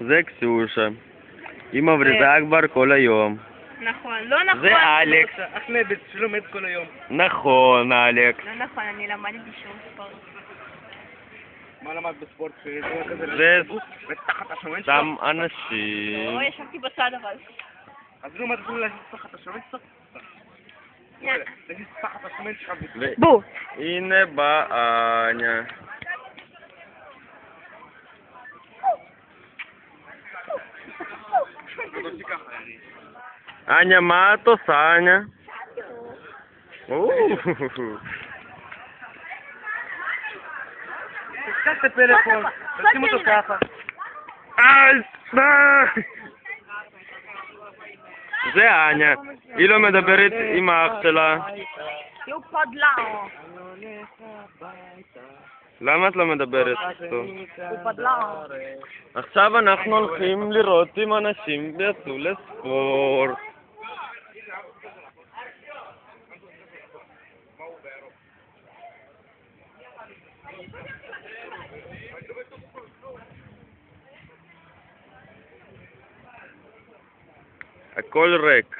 זה קסושה. היא מבריזה כבר כל היום. נכון, לא נכון. זה אלכס. אחמד שלומד כל היום. נכון, אלכס. לא נכון, אני למדתי שיעור ספורט. מה למד בספורט? זה ותחת השמן שלך? סתם אנשים. לא, ישבתי בצד אבל. אז לא מתחילים להגיד תחת השמן שלך? תגיד תחת השמן שלך. בוא. הנה באה אניה. אניה, מה את עושה, אניה? תקח את הפלאפון, תשים אותו ככה. זה אניה. היא לא מדברת עם האח שלה. הוא פדלאו. למה את לא מדברת איתו? הוא פדלאו. עכשיו אנחנו הולכים לראות אם אנשים יצאו לספורט. הכל ריק.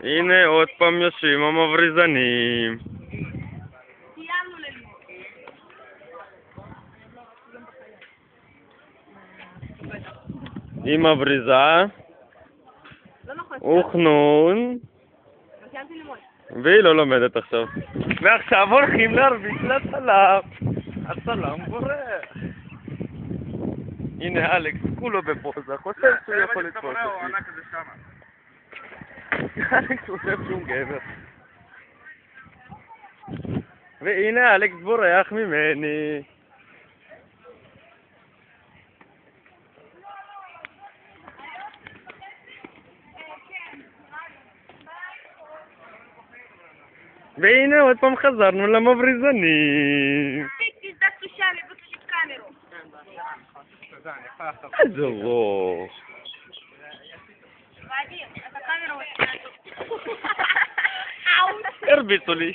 הנה עוד פעם יושבים המבריזנים. היא מבריזה, לא נכון. וחנון, סיימתי ללמוד. והיא לא לומדת עכשיו. ועכשיו הולכים להרביץ לצלם. הצלם בורח. הנה אלכס, כולו בפוזה, חושב שהוא יכול לתפוס אותי. אלכס חושב שהוא גבר. והנה אלכס בורח ממני. והנה עוד פעם חזרנו למבריזנים. איזה ראש. הרביצו לי.